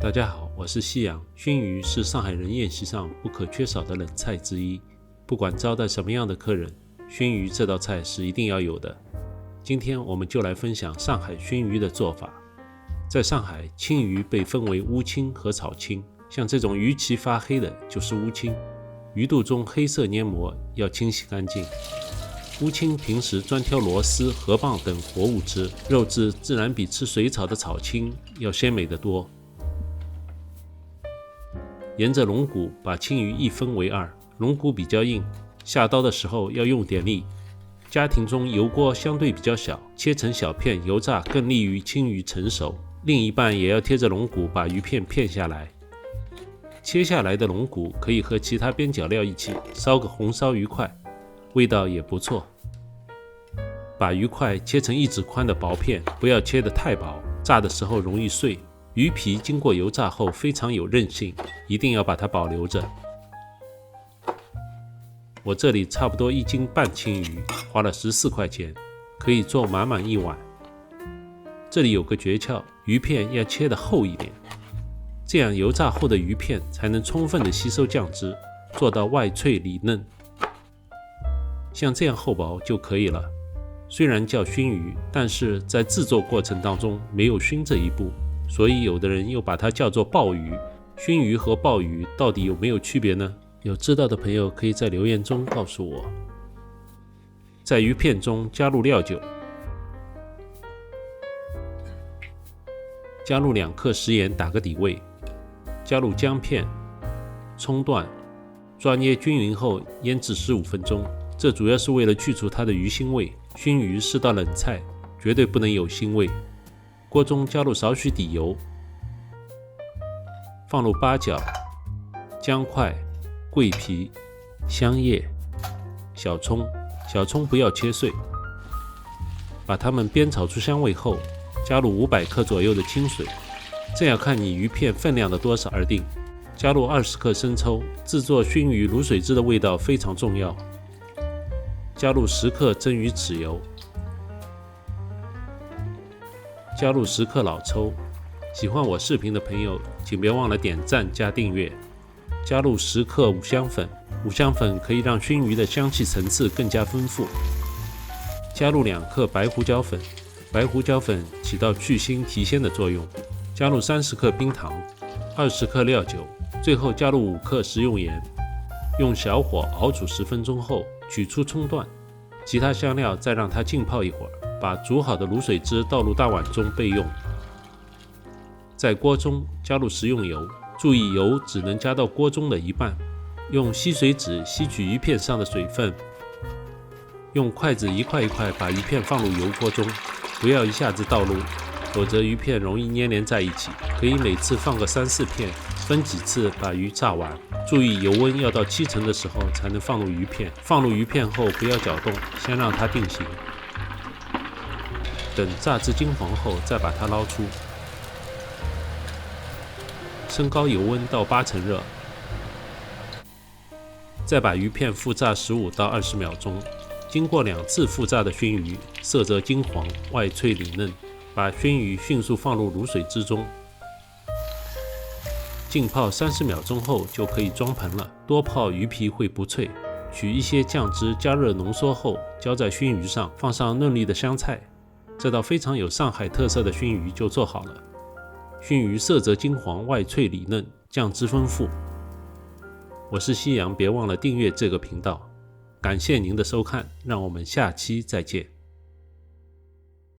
大家好，我是西洋。熏鱼是上海人宴席上不可缺少的冷菜之一，不管招待什么样的客人，熏鱼这道菜是一定要有的。今天我们就来分享上海熏鱼的做法。在上海，青鱼被分为乌青和草青，像这种鱼鳍发黑的就是乌青，鱼肚中黑色黏膜要清洗干净。乌青平时专挑螺丝、河蚌等活物吃，肉质自然比吃水草的草青要鲜美得多。沿着龙骨把青鱼一分为二，龙骨比较硬，下刀的时候要用点力。家庭中油锅相对比较小，切成小片油炸更利于青鱼成熟。另一半也要贴着龙骨把鱼片片下来。切下来的龙骨可以和其他边角料一起烧个红烧鱼块，味道也不错。把鱼块切成1指宽的薄片，不要切得太薄，炸的时候容易碎。鱼皮经过油炸后非常有韧性，一定要把它保留着。我这里差不多1斤半青鱼，花了14块钱，可以做满满1碗。这里有个诀窍，鱼片要切得厚一点，这样油炸后的鱼片才能充分的吸收酱汁，做到外脆里嫩。像这样厚薄就可以了。虽然叫熏鱼，但是在制作过程当中没有熏这一步，所以有的人又把它叫做鲍鱼。熏鱼和鲍鱼到底有没有区别呢？有知道的朋友可以在留言中告诉我。在鱼片中加入料酒，加入2克食盐打个底味，加入姜片、葱段，抓捏均匀后腌制15分钟。这主要是为了去除它的鱼腥味。熏鱼是道冷菜，绝对不能有腥味。锅中加入少许底油，放入八角、姜块、桂皮、香叶、小葱，小葱不要切碎。把它们煸炒出香味后，加入500克左右的清水，这要看你鱼片分量的多少而定。加入20克生抽，制作熏鱼卤水汁的味道非常重要。加入10克蒸鱼豉油，加入10克老抽。喜欢我视频的朋友，请别忘了点赞加订阅。加入10克五香粉，五香粉可以让熏鱼的香气层次更加丰富。加入2克白胡椒粉，白胡椒粉起到去腥提鲜的作用。加入30克冰糖，20克料酒，最后加入5克食用盐。用小火熬煮10分钟后，取出葱段，其他香料再让它浸泡一会儿，把煮好的卤水汁倒入大碗中备用。在锅中加入食用油，注意油只能加到锅中的一半。用吸水纸吸取鱼片上的水分，用筷子一块一块把鱼片放入油锅中，不要一下子倒入，否则鱼片容易粘连在一起。可以每次放个3-4片，分几次把鱼炸完。注意油温要到70%的时候才能放入鱼片。放入鱼片后不要搅动，先让它定型。等炸至金黄后再把它捞出。升高油温到80%热，再把鱼片复炸15到20秒钟。经过2次复炸的熏鱼，色泽金黄，外脆里嫩。把熏鱼迅速放入卤水汁中，浸泡30秒钟后就可以装盆了。多泡鱼皮会不脆。取一些酱汁加热浓缩后浇在熏鱼上，放上嫩绿的香菜，这道非常有上海特色的熏鱼就做好了。熏鱼色泽金黄，外脆里嫩，酱汁丰富。我是西洋，别忘了订阅这个频道。感谢您的收看，让我们下期再见。